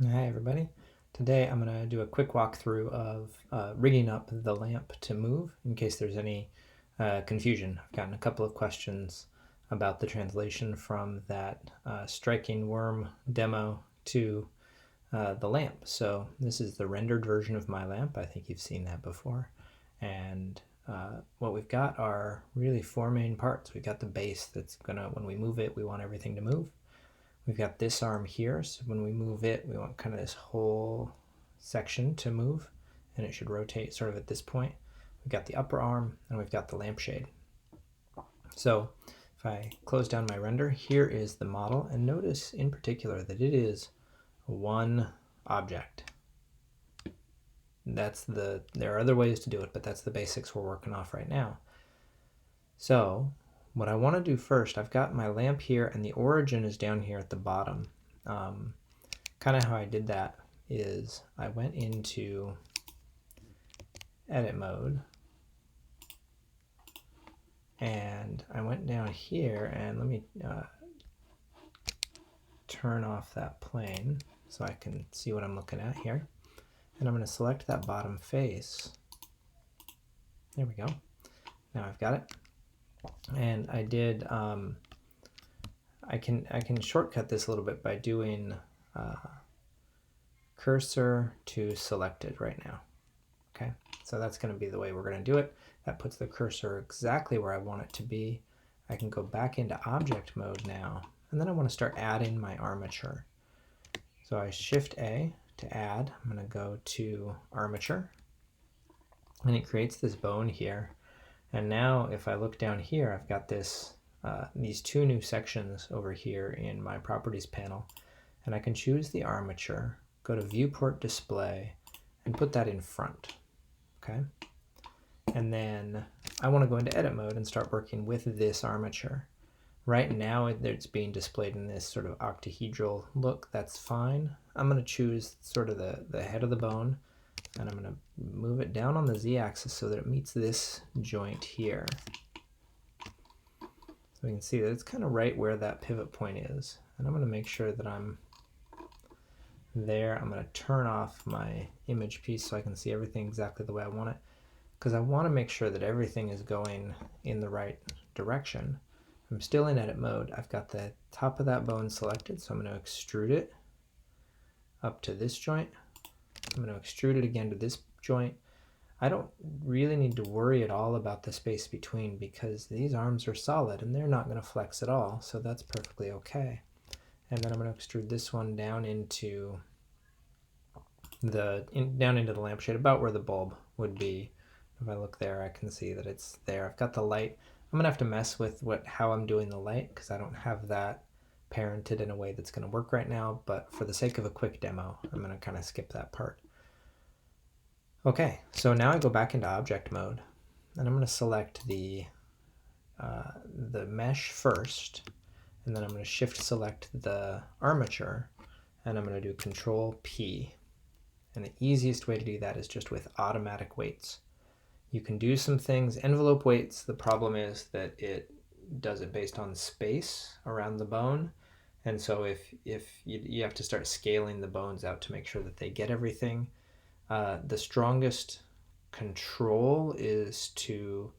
Hi everybody. Today I'm going to do a quick walkthrough of rigging up the lamp to move in case there's any confusion. I've gotten a couple of questions about the translation from that striking worm demo to the lamp. So this is the rendered version of my lamp. I think you've seen that before. And what we've got are really four main parts. We've got the base that's gonna, when we move it, we want everything to move. We've got this arm here, so when we move it, we want kind of this whole section to move, and it should rotate sort of at this point. We've got the upper arm, and we've got the lampshade. So if I close down my render, here is the model, and notice in particular that it is one object. There are other ways to do it, but that's the basics we're working off right now. So what I want to do first, I've got my lamp here and the origin is down here at the bottom. Kind of how I did that is I went into edit mode and I went down here, and let me turn off that plane so I can see what I'm looking at here. And I'm going to select that bottom face. There we go. Now I've got it. And I did, I can shortcut this a little bit by doing cursor to selected right now. Okay, so that's going to be the way we're going to do it. That puts the cursor exactly where I want it to be. I can go back into object mode now, and then I want to start adding my armature. So I shift A to add. I'm going to go to armature, and it creates this bone here. And now if I look down here, I've got this these two new sections over here in my properties panel, and I can choose the armature, go to viewport display, and put that in front. Okay, and then I want to go into edit mode and start working with this armature. Right now it's being displayed in this sort of octahedral look. That's fine. I'm going to choose sort of the head of the bone, and I'm going to move it down on the z-axis so that it meets this joint here. So we can see that it's kind of right where that pivot point is. And I'm going to make sure that I'm there. I'm going to turn off my image piece so I can see everything exactly the way I want it, because I want to make sure that everything is going in the right direction. I'm still in edit mode. I've got the top of that bone selected, so I'm going to extrude it up to this joint. I'm going to extrude it again to this joint. I don't really need to worry at all about the space between, because these arms are solid and they're not going to flex at all, so that's perfectly okay. And then I'm going to extrude this one down into the lampshade, about where the bulb would be. If I look there, I can see that it's there. I've got the light. I'm going to have to mess with how I'm doing the light, because I don't have that parented in a way that's going to work right now, but for the sake of a quick demo, I'm going to kind of skip that part. Okay, so now I go back into object mode, and I'm going to select the mesh first, and then I'm going to shift select the armature, and I'm going to do Control P. And the easiest way to do that is just with automatic weights. You can do some things, envelope weights, the problem is that it does it based on space around the bone. And so if you have to start scaling the bones out to make sure that they get everything. The strongest control is to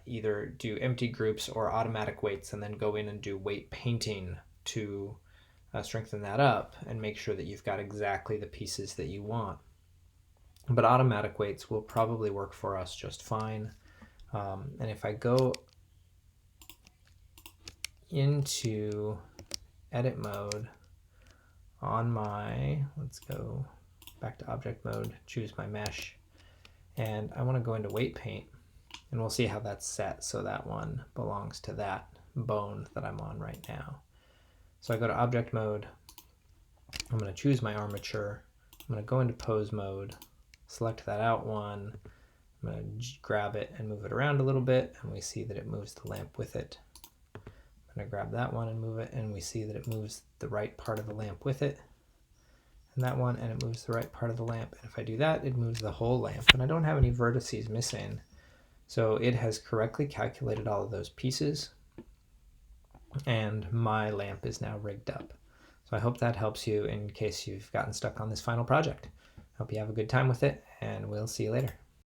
either do empty groups or automatic weights, and then go in and do weight painting to strengthen that up and make sure that you've got exactly the pieces that you want. But automatic weights will probably work for us just fine. And if I go into edit mode on my, let's go back to object mode, choose my mesh, and I want to go into weight paint, and we'll see how that's set so that one belongs to that bone that I'm on right now. So I go to object mode, I'm going to choose my armature, I'm going to go into pose mode, select that out one, I'm going to grab it and move it around a little bit, and we see that it moves the lamp with it. I'm going to grab that one and move it, and we see that it moves the right part of the lamp with it. And that one, and it moves the right part of the lamp. And if I do that, it moves the whole lamp. And I don't have any vertices missing. So it has correctly calculated all of those pieces. And my lamp is now rigged up. So I hope that helps you in case you've gotten stuck on this final project. Hope you have a good time with it, and we'll see you later.